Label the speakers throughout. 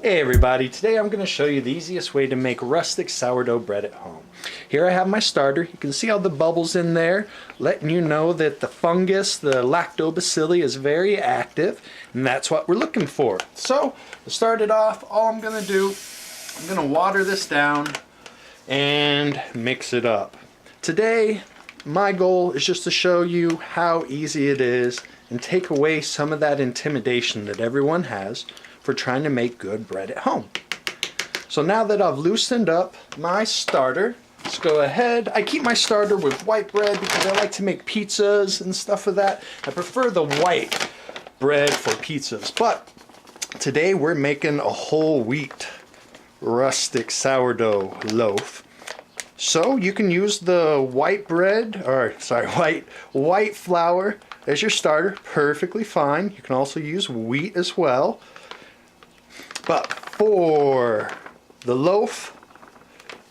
Speaker 1: Hey everybody, today I'm going to show you the easiest way to make rustic sourdough bread at home. Here I have my starter. You can see all the bubbles in there, letting you know that the fungus, the lactobacilli, is very active, and that's what we're looking for. So, to start it off, all I'm going to do, I'm going to water this down and mix it up. Today, my goal is just to show you how easy it is and take away some of that intimidation that everyone has for trying to make good bread at home. So now that I've loosened up my starter, let's go ahead. I keep my starter with white bread because I like to make pizzas and stuff of that. I prefer the white bread for pizzas, but today we're making a whole wheat rustic sourdough loaf. So you can use the white bread, or sorry, white flour as your starter, perfectly fine. You can also use wheat as well. But for the loaf,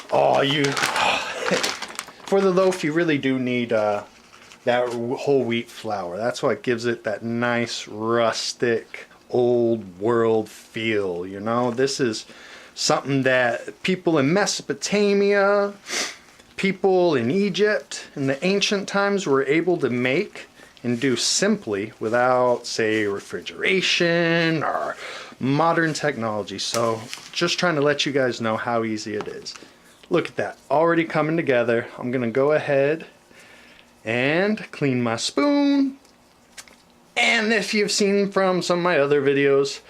Speaker 1: for the loaf you really do need that whole wheat flour. That's what gives it that nice rustic old world feel, you know. This is something that people in Mesopotamia, people in Egypt in the ancient times were able to make and do simply without, say, refrigeration or modern technology. So just trying to let you guys know how easy it is. Look at that, already coming together. I'm gonna go ahead and clean my spoon. And if you've seen from some of my other videos,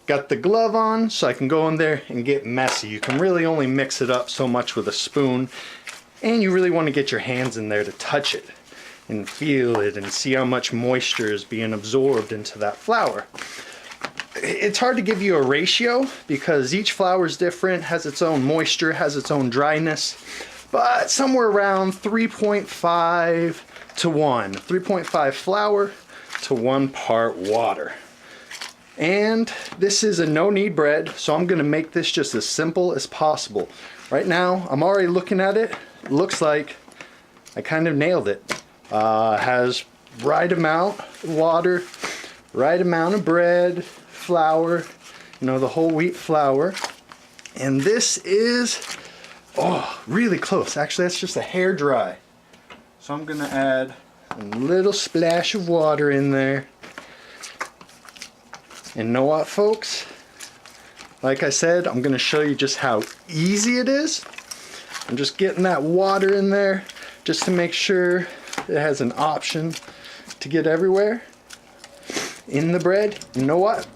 Speaker 1: got the glove on so I can go in there and get messy. You can really only mix it up so much with a spoon, and you really want to get your hands in there to touch it and feel it and see how much moisture is being absorbed into that flour. It's hard to give you a ratio because each flour is different, has its own moisture, has its own dryness, but somewhere around 3.5 to 1. 3.5 flour to 1 part water. And this is a no-knead bread, so I'm going to make this just as simple as possible. Right now, I'm already looking at it. It looks like I kind of nailed it. Has right amount of water, right amount of bread, flour, you know, the whole wheat flour. And this is, really close. Actually, that's just a hair dry. So I'm going to add a little splash of water in there. And know what, folks? Like I said, I'm going to show you just how easy it is. I'm just getting that water in there just to make sure it has an option to get everywhere in the bread. You know what?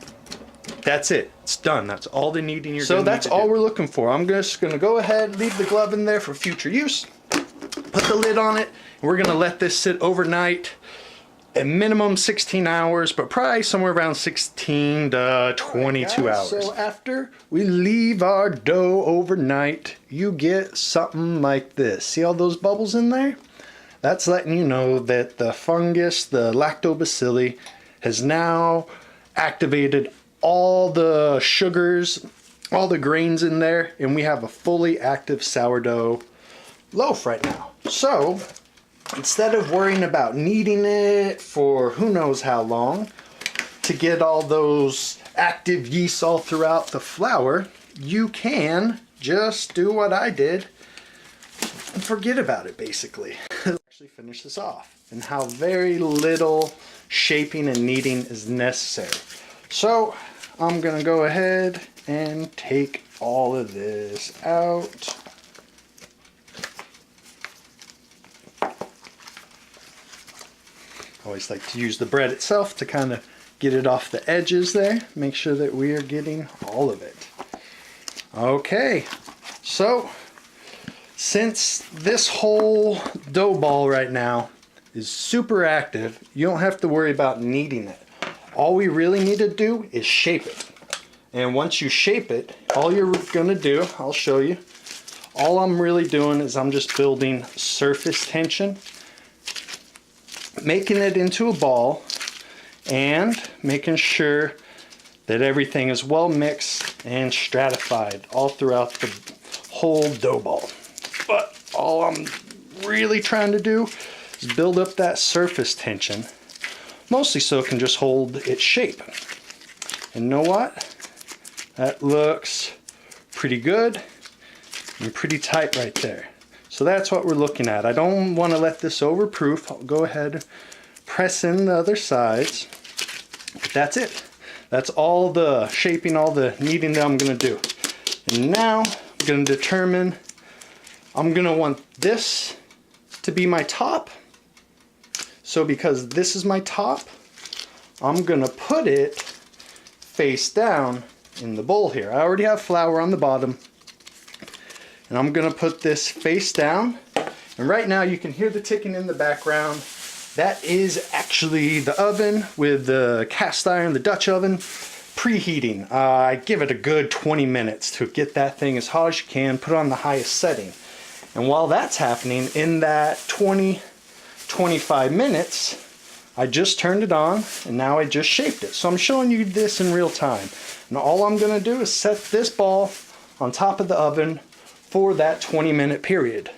Speaker 1: That's it. It's done. That's all the kneading you're going to do. So that's all we're looking for. I'm just going to go ahead, leave the glove in there for future use. Put the lid on it. And we're going to let this sit overnight. At minimum 16 hours, but probably somewhere around 16 to 22 hours. So after we leave our dough overnight, you get something like this. See all those bubbles in there? That's letting you know that the fungus, the lactobacilli, has now activated all the sugars, all the grains in there, and we have a fully active sourdough loaf right now. So instead of worrying about kneading it for who knows how long to get all those active yeasts all throughout the flour, you can just do what I did and forget about it, basically. Actually finish this off and how very little shaping and kneading is necessary. So I'm gonna go ahead and take all of this out. I always like to use the bread itself to kind of get it off the edges there. Make sure that we are getting all of it. Okay, so since this whole dough ball right now is super active, you don't have to worry about kneading it. All we really need to do is shape it. And once you shape it, all you're gonna do, I'll show you, all I'm really doing is I'm just building surface tension, making it into a ball and making sure that everything is well mixed and stratified all throughout the whole dough ball. But all I'm really trying to do is build up that surface tension, mostly so it can just hold its shape. And you know what? That looks pretty good and pretty tight right there. So that's what we're looking at. I don't want to let this overproof. I'll go ahead and press in the other sides. But that's it. That's all the shaping, all the kneading that I'm going to do. And now I'm going to determine, I'm going to want this to be my top. So because this is my top, I'm going to put it face down in the bowl here. I already have flour on the bottom. And I'm going to put this face down. And right now you can hear the ticking in the background. That is actually the oven with the cast iron, the Dutch oven, preheating. I give it a good 20 minutes to get that thing as hot as you can, put it on the highest setting. And while that's happening, in that 20-25 minutes, I just turned it on and now I just shaped it. So I'm showing you this in real time. And all I'm going to do is set this ball on top of the oven for that 20-minute period.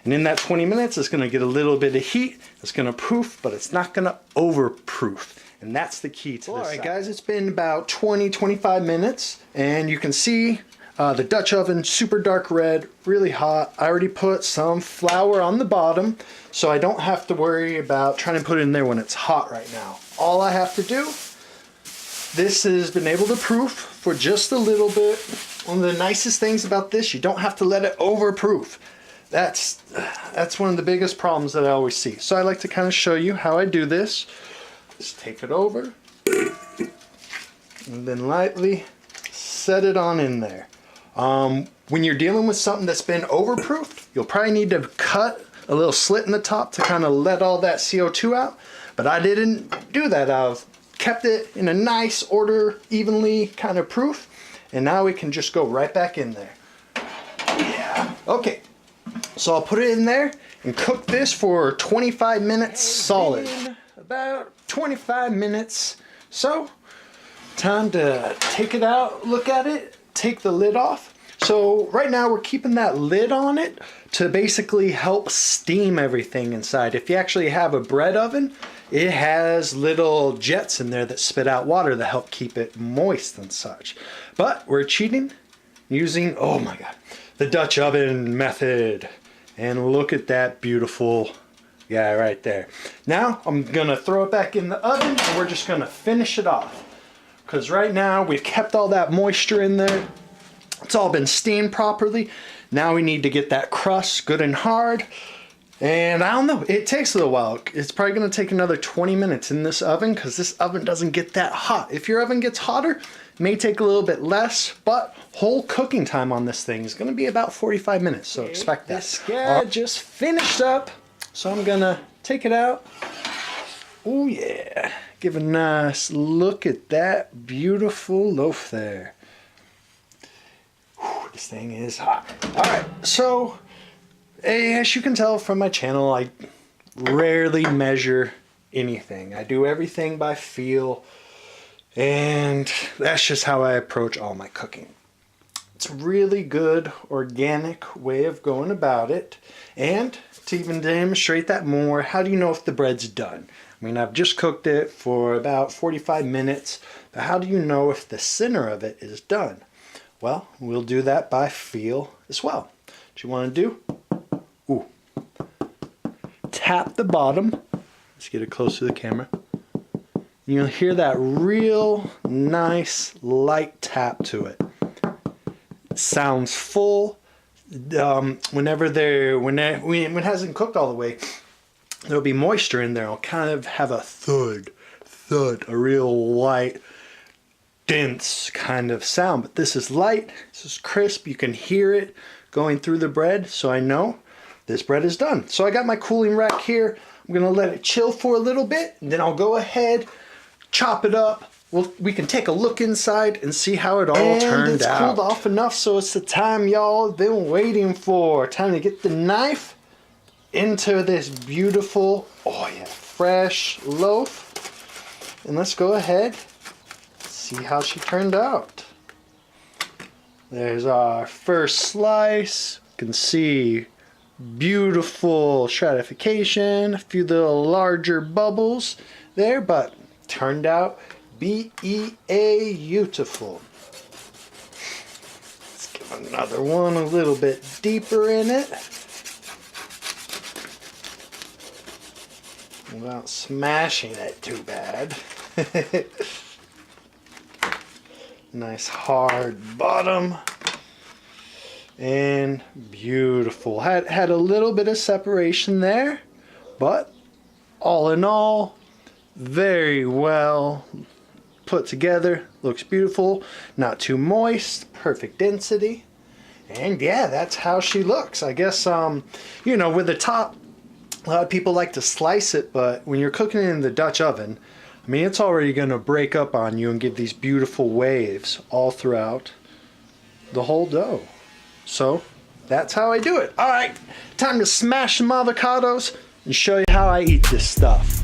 Speaker 1: And in that 20 minutes, it's going to get a little bit of heat. It's going to proof, but it's not going to overproof. And that's the key to this. All right, guys, it's been about 20-25 minutes. And you can see the Dutch oven, super dark red, really hot. I already put some flour on the bottom, so I don't have to worry about trying to put it in there when it's hot right now. All I have to do, this has been able to proof for just a little bit. One of the nicest things about this, you don't have to let it overproof. That's one of the biggest problems that I always see. So I like to kind of show you how I do this. Just take it over and then lightly set it on in there. When you're dealing with something that's been overproofed, you'll probably need to cut a little slit in the top to kind of let all that CO2 out. But I didn't do that. I've kept it in a nice order, evenly kind of proof. And now we can just go right back in there. Yeah. Okay. So I'll put it in there and cook this for 25 minutes solid. About 25 minutes. So, time to take it out, look at it, take the lid off. So right now we're keeping that lid on it to basically help steam everything inside. If you actually have a bread oven, it has little jets in there that spit out water that help keep it moist and such. But we're cheating using, oh my God, the Dutch oven method. And look at that beautiful guy right there. Now I'm gonna throw it back in the oven and we're just gonna finish it off. Because right now we've kept all that moisture in there. It's all been steamed properly. Now we need to get that crust good and hard. And I don't know, it takes a little while. It's probably gonna take another 20 minutes in this oven because this oven doesn't get that hot. If your oven gets hotter, it may take a little bit less, but whole cooking time on this thing is gonna be about 45 minutes, so expect that. This guy just finished up, so I'm gonna take it out. Oh yeah, give a nice look at that beautiful loaf there. Whew, this thing is hot. All right, so as you can tell from my channel, I rarely measure anything. I do everything by feel, and that's just how I approach all my cooking. It's a really good organic way of going about it. And to even demonstrate that more, how do you know if the bread's done? I mean, I've just cooked it for about 45 minutes, but how do you know if the center of it is done? Well, we'll do that by feel as well. What you want to do? Ooh. Tap the bottom. Let's get it close to the camera. You'll hear that real nice light tap to it. It sounds full. When it hasn't cooked all the way, there'll be moisture in there. It'll kind of have a thud, a real light, dense kind of sound. But this is light, this is crisp. You can hear it going through the bread, so I know this bread is done. So I got my cooling rack here. I'm gonna let it chill for a little bit, and then I'll go ahead, chop it up. We can take a look inside and see how it all turned out. It's cooled off enough, so it's the time y'all been waiting for. Time to get the knife into this beautiful, oh yeah, fresh loaf. And let's go ahead, see how she turned out. There's our first slice. You can see beautiful stratification, a few little larger bubbles there, but turned out beautiful. Another one a little bit deeper in it. Without smashing it too bad. Nice hard bottom. And beautiful. Had a little bit of separation there, but all in all, very well put together. Looks beautiful. Not too moist. Perfect density. And yeah, that's how she looks. I guess, you know, with the top, a lot of people like to slice it, but when you're cooking it in the Dutch oven, I mean, it's already going to break up on you and give these beautiful waves all throughout the whole dough. So that's how I do it. All right, time to smash some avocados and show you how I eat this stuff.